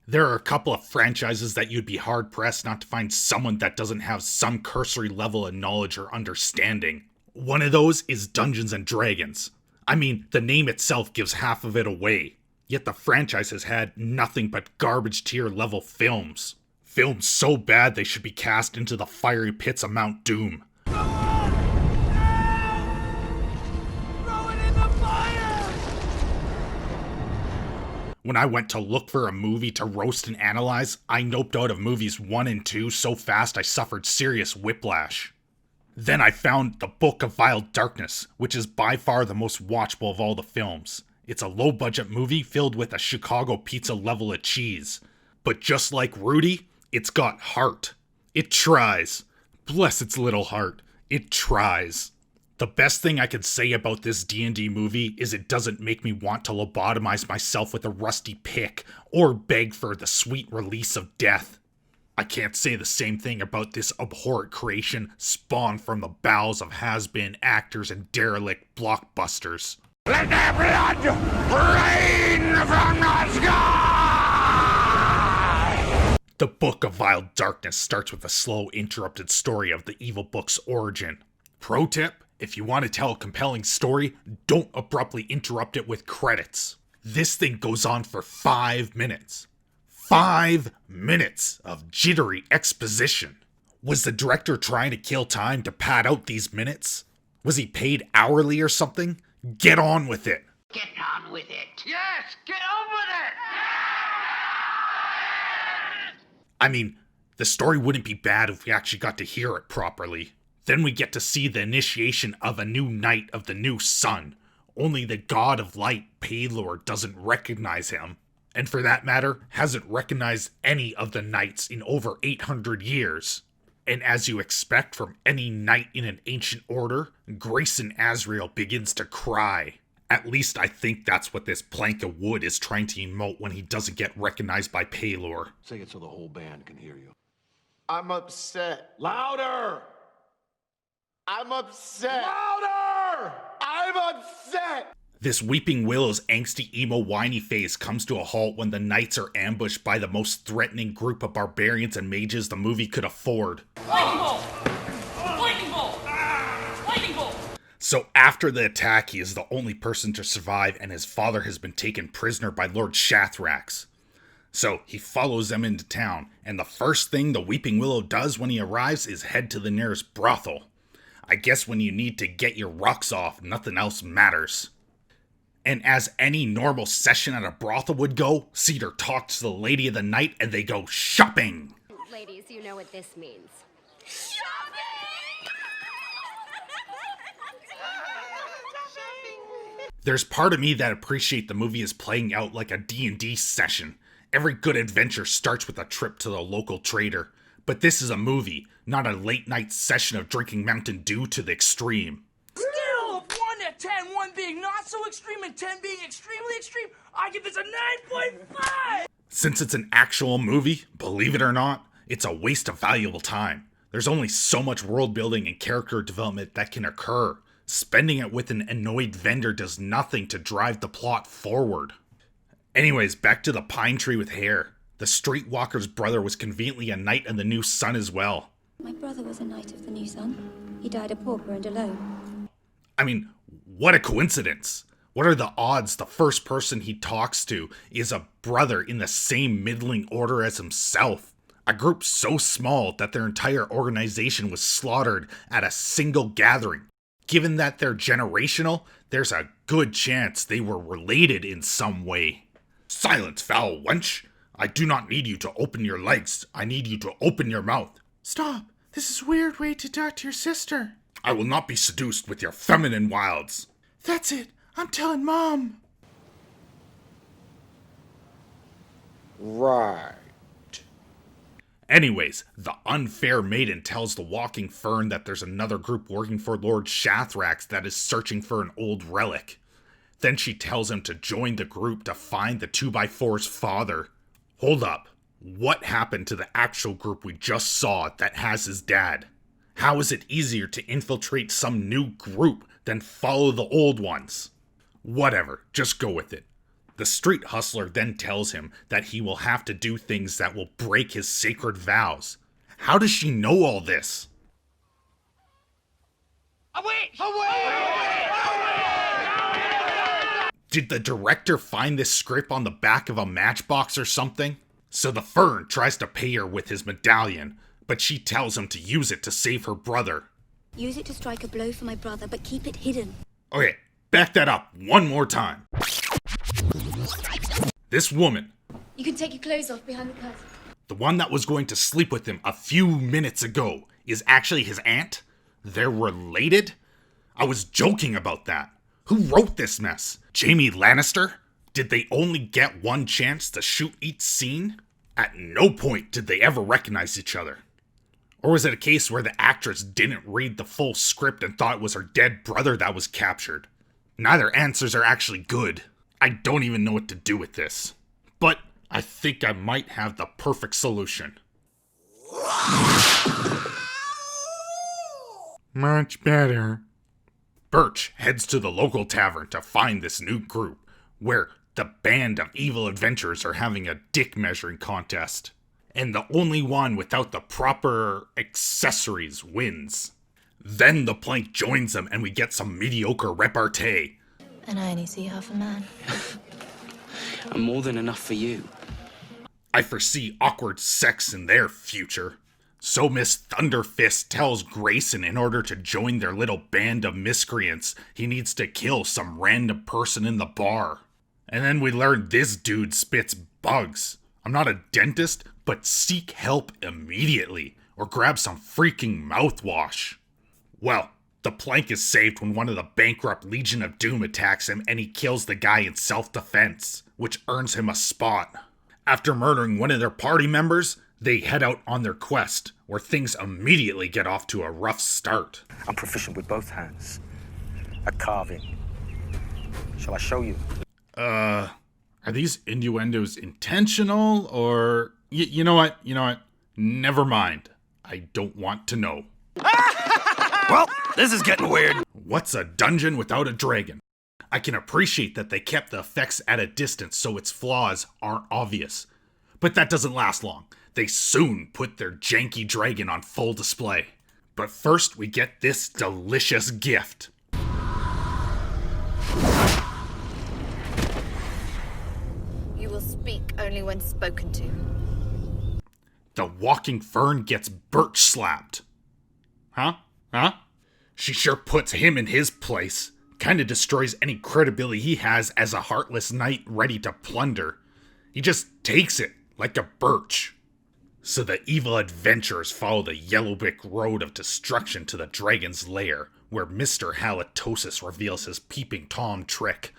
There are a couple of franchises that you'd be hard-pressed not to find someone that doesn't have some cursory level of knowledge or understanding. One of those is Dungeons and Dragons. I mean, the name itself gives half of it away. Yet the franchise has had nothing but garbage tier level films. Films so bad they should be cast into the fiery pits of Mount Doom. When I went to look for a movie to roast and analyze, I noped out of movies 1 and 2 so fast I suffered serious whiplash. Then I found The Book of Vile Darkness, which is by far the most watchable of all the films. It's a low-budget movie filled with a Chicago pizza level of cheese. But just like Rudy, it's got heart. It tries. Bless its little heart. It tries. The best thing I could say about this D&D movie is it doesn't make me want to lobotomize myself with a rusty pick or beg for the sweet release of death. I can't say the same thing about this abhorrent creation spawned from the bowels of has-been actors and derelict blockbusters. Let their blood rain from the sky! The Book of Vile Darkness starts with a slow, interrupted story of the evil book's origin. Pro tip: if you want to tell a compelling story, don't abruptly interrupt it with credits. This thing goes on for 5 minutes. 5 minutes of jittery exposition. Was the director trying to kill time to pad out these minutes? Was he paid hourly or something? Get on with it. Get on with it. Yes, get on with it! I mean, the story wouldn't be bad if we actually got to hear it properly. Then we get to see the initiation of a new knight of the new sun. Only the god of light, Parler, doesn't recognize him. And for that matter, hasn't recognized any of the knights in over 800 years. And as you expect from any knight in an ancient order, Grayson Azrael begins to cry. At least I think that's what this plank of wood is trying to emote when he doesn't get recognized by Parler. Say it so the whole band can hear you. I'm upset. Louder! I'm upset. Louder! I'm upset. This Weeping Willow's angsty emo whiny face comes to a halt when the knights are ambushed by the most threatening group of barbarians and mages the movie could afford. Lightning bolt! Lightning bolt! Lightning bolt! So after the attack, he is the only person to survive and his father has been taken prisoner by Lord Shathrax. So he follows them into town, and the first thing the Weeping Willow does when he arrives is head to the nearest brothel. I guess when you need to get your rocks off, nothing else matters. And as any normal session at a brothel would go, Cedar talks to the lady of the night and they go shopping. Ladies, you know what this means. There's part of me that appreciate the movie is playing out like a D&D session. Every good adventure starts with a trip to the local trader. But this is a movie, not a late night session of drinking Mountain Dew to the extreme. Scale of 1 to 10, 1 being not so extreme and 10 being extremely extreme, I give this a 9.5! Since it's an actual movie, believe it or not, it's a waste of valuable time. There's only so much world building and character development that can occur. Spending it with an annoyed vendor does nothing to drive the plot forward. Anyways, back to the pine tree with hair. The streetwalker's brother was conveniently a knight of the new sun as well. My brother was a knight of the new sun. He died a pauper and alone. I mean, what a coincidence. What are the odds the first person he talks to is a brother in the same middling order as himself? A group so small that their entire organization was slaughtered at a single gathering. Given that they're generational, there's a good chance they were related in some way. Silence, foul wench! I do not need you to open your legs. I need you to open your mouth. Stop. This is a weird way to talk to your sister. I will not be seduced with your feminine wilds. That's it. I'm telling Mom. Right. Anyways, the unfair maiden tells the walking fern that there's another group working for Lord Shathrax that is searching for an old relic. Then she tells him to join the group to find the 2x4's father. Hold up. What happened to the actual group we just saw that has his dad? How is it easier to infiltrate some new group than follow the old ones? Whatever, just go with it. The street hustler then tells him that he will have to do things that will break his sacred vows. How does she know all this? Did the director find this script on the back of a matchbox or something? So the Fern tries to pay her with his medallion, but she tells him to use it to save her brother. Use it to strike a blow for my brother, but keep it hidden. Okay, back that up one more time. This woman, You can take your clothes off behind the curtain. the one that was going to sleep with him a few minutes ago, is actually his aunt? They're related? I was joking about that. Who wrote this mess? Jaime Lannister? Did they only get one chance to shoot each scene? At no point did they ever recognize each other. Or was it a case where the actress didn't read the full script and thought it was her dead brother that was captured? Neither answers are actually good. I don't even know what to do with this. But I think I might have the perfect solution. Much better. Birch heads to the local tavern to find this new group, where the band of evil adventurers are having a dick measuring contest. And the only one without the proper accessories wins. Then the plank joins them and we get some mediocre repartee. And I only see half a man. And more than enough for you. I foresee awkward sex in their future. So Miss Thunderfist tells Grayson in order to join their little band of miscreants, he needs to kill some random person in the bar. And then we learn this dude spits bugs. I'm not a dentist, but seek help immediately, or grab some freaking mouthwash. Well, the plank is saved when one of the bankrupt Legion of Doom attacks him and he kills the guy in self-defense, which earns him a spot. After murdering one of their party members, they head out on their quest, where things immediately get off to a rough start. I'm proficient with both hands. At carving. Shall I show you? Are these innuendos intentional, or... You know what? Never mind. I don't want to know. Well, this is getting weird. What's a dungeon without a dragon? I can appreciate that they kept the effects at a distance so its flaws aren't obvious. But that doesn't last long. They soon put their janky dragon on full display. But first we get this delicious gift. You will speak only when spoken to. The walking fern gets birch slapped. Huh? She sure puts him in his place. Kinda destroys any credibility he has as a heartless knight ready to plunder. He just takes it like a birch. So the evil adventurers follow the yellow brick road of destruction to the dragon's lair, where Mr. Halitosis reveals his peeping Tom trick.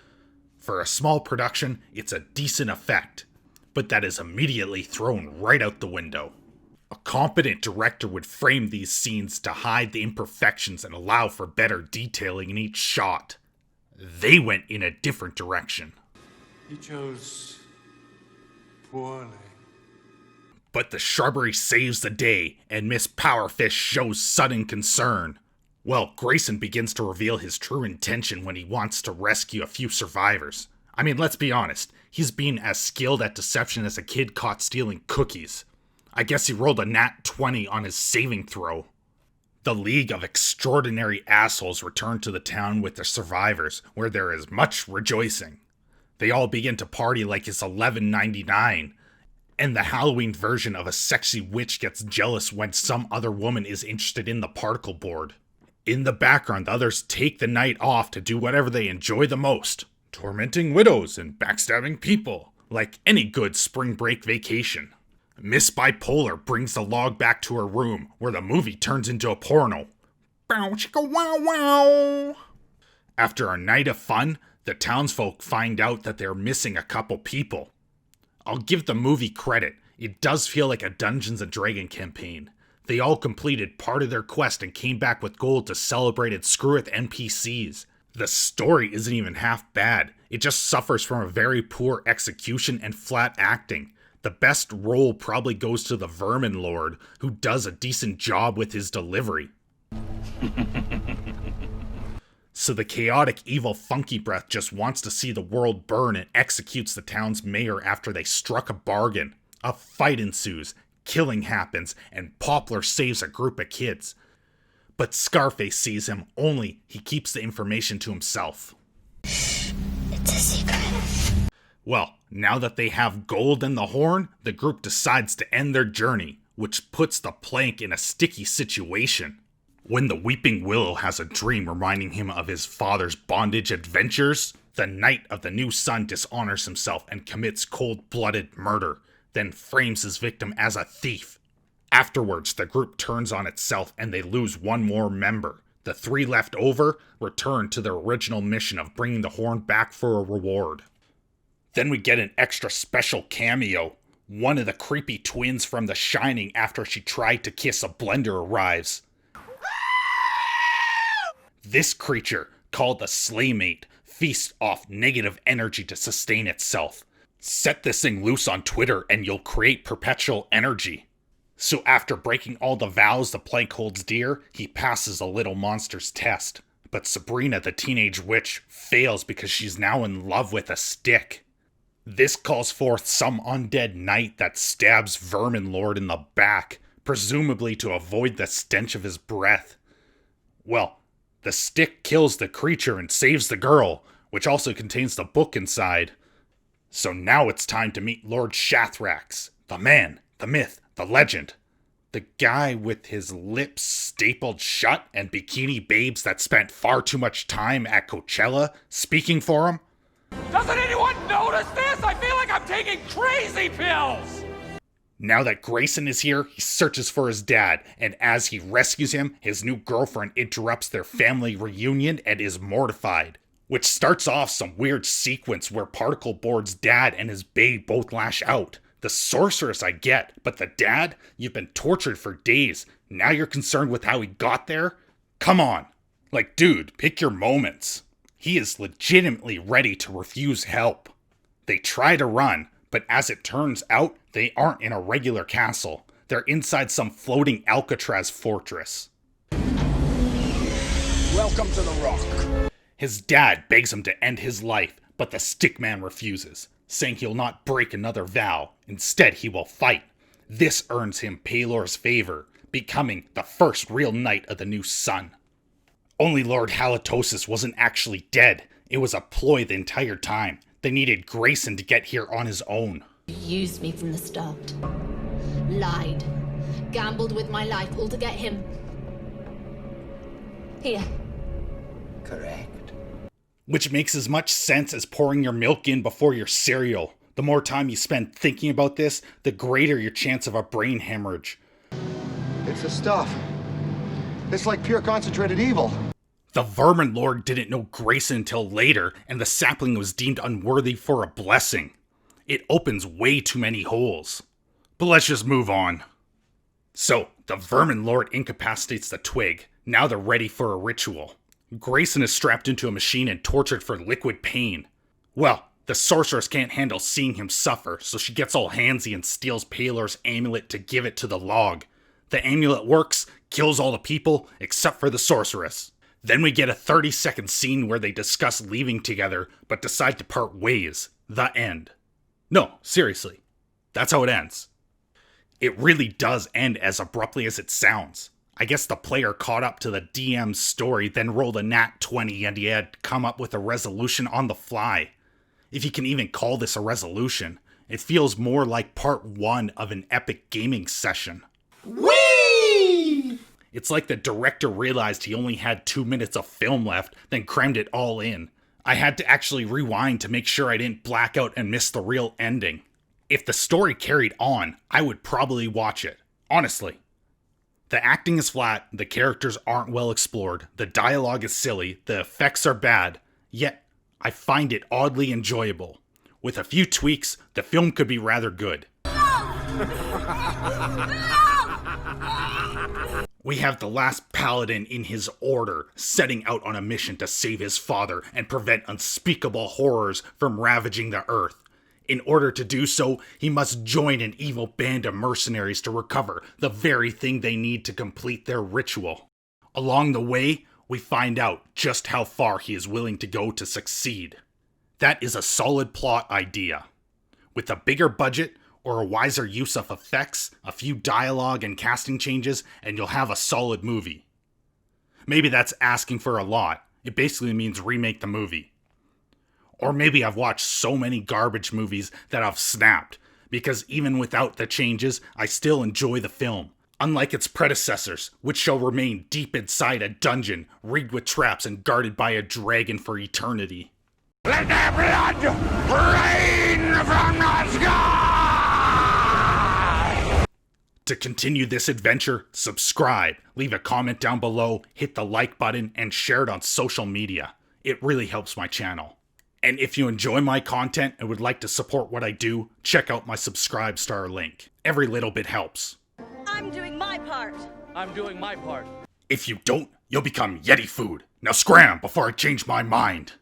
For a small production, it's a decent effect, but that is immediately thrown right out the window. A competent director would frame these scenes to hide the imperfections and allow for better detailing in each shot. They went in a different direction. He chose poorly. But the shrubbery saves the day, and Miss Powerfish shows sudden concern. Well, Grayson begins to reveal his true intention when he wants to rescue a few survivors. I mean, let's be honest, he's been as skilled at deception as a kid caught stealing cookies. I guess he rolled a nat 20 on his saving throw. The League of Extraordinary Assholes return to the town with the survivors, where there is much rejoicing. They all begin to party like it's $11.99, and the Halloween version of a sexy witch gets jealous when some other woman is interested in the particle board. In the background, the others take the night off to do whatever they enjoy the most, tormenting widows and backstabbing people, like any good spring break vacation. Miss Bipolar brings the log back to her room, where the movie turns into a porno. Bow chicka wow wow! After a night of fun, the townsfolk find out that they're missing a couple people. I'll give the movie credit, it does feel like a Dungeons & Dragons campaign. They all completed part of their quest and came back with gold to celebrate and screw with NPCs. The story isn't even half bad, it just suffers from a very poor execution and flat acting. The best role probably goes to the Vermin Lord, who does a decent job with his delivery. So the chaotic evil Funky Breath just wants to see the world burn and executes the town's mayor after they struck a bargain. A fight ensues, killing happens, and Poplar saves a group of kids. But Scarface sees him, only he keeps the information to himself. It's a secret. Well, now that they have gold and the horn, the group decides to end their journey, which puts the plank in a sticky situation. When the Weeping Willow has a dream reminding him of his father's bondage adventures, the Knight of the New Sun dishonors himself and commits cold-blooded murder, then frames his victim as a thief. Afterwards, the group turns on itself and they lose one more member. The 3 left over return to their original mission of bringing the horn back for a reward. Then we get an extra special cameo. One of the creepy twins from The Shining after she tried to kiss a blender arrives. This creature, called the Slaymate, feasts off negative energy to sustain itself. Set this thing loose on Twitter and you'll create perpetual energy. So after breaking all the vows the plank holds dear, he passes a little monster's test. But Sabrina the teenage witch fails because she's now in love with a stick. This calls forth some undead knight that stabs Vermin Lord in the back, presumably to avoid the stench of his breath. Well, the stick kills the creature and saves the girl, which also contains the book inside. So now it's time to meet Lord Shathrax, the man, the myth, the legend. The guy with his lips stapled shut and bikini babes that spent far too much time at Coachella speaking for him. Doesn't anyone notice this? I feel like I'm taking crazy pills! Now that Grayson is here, he searches for his dad, and as he rescues him, his new girlfriend interrupts their family reunion and is mortified. Which starts off some weird sequence where Particle Board's dad and his babe both lash out. The sorceress I get, but the dad? You've been tortured for days. Now you're concerned with how he got there? Come on. Like, dude, pick your moments. He is legitimately ready to refuse help. They try to run, but as it turns out, they aren't in a regular castle. They're inside some floating Alcatraz fortress. Welcome to the Rock. His dad begs him to end his life, but the stickman refuses, saying he'll not break another vow. Instead, he will fight. This earns him Palor's favor, becoming the first real Knight of the New Sun. Only Lord Halitosis wasn't actually dead. It was a ploy the entire time. They needed Grayson to get here on his own. You used me from the start. Lied. Gambled with my life all to get him. Here. Correct. Which makes as much sense as pouring your milk in before your cereal. The more time you spend thinking about this, the greater your chance of a brain hemorrhage. It's the stuff. It's like pure concentrated evil. The Vermin Lord didn't know Grayson until later, and the sapling was deemed unworthy for a blessing. It opens way too many holes. But let's just move on. So, the Vermin Lord incapacitates the twig. Now they're ready for a ritual. Grayson is strapped into a machine and tortured for liquid pain. Well, the sorceress can't handle seeing him suffer, so she gets all handsy and steals Palor's amulet to give it to the log. The amulet works, kills all the people, except for the sorceress. Then we get a 30-second scene where they discuss leaving together, but decide to part ways. The end. No, seriously. That's how it ends. It really does end as abruptly as it sounds. I guess the player caught up to the DM's story, then rolled a nat 20 and he had to come up with a resolution on the fly. If you can even call this a resolution, it feels more like part 1 of an epic gaming session. Whee! It's like the director realized he only had 2 minutes of film left, then crammed it all in. I had to actually rewind to make sure I didn't black out and miss the real ending. If the story carried on, I would probably watch it. Honestly. The acting is flat, the characters aren't well explored, the dialogue is silly, the effects are bad, yet I find it oddly enjoyable. With a few tweaks, the film could be rather good. We have the last paladin in his order, setting out on a mission to save his father and prevent unspeakable horrors from ravaging the earth. In order to do so, he must join an evil band of mercenaries to recover the very thing they need to complete their ritual. Along the way, we find out just how far he is willing to go to succeed. That is a solid plot idea. With a bigger budget or a wiser use of effects, a few dialogue and casting changes, and you'll have a solid movie. Maybe that's asking for a lot. It basically means remake the movie. Or maybe I've watched so many garbage movies that I've snapped, because even without the changes, I still enjoy the film. Unlike its predecessors, which shall remain deep inside a dungeon, rigged with traps and guarded by a dragon for eternity. Let their blood rain from the sky! To continue this adventure, subscribe, leave a comment down below, hit the like button, and share it on social media. It really helps my channel. And if you enjoy my content and would like to support what I do, check out my Subscribe Star link. Every little bit helps. I'm doing my part. I'm doing my part. If you don't, you'll become Yeti food. Now scram before I change my mind.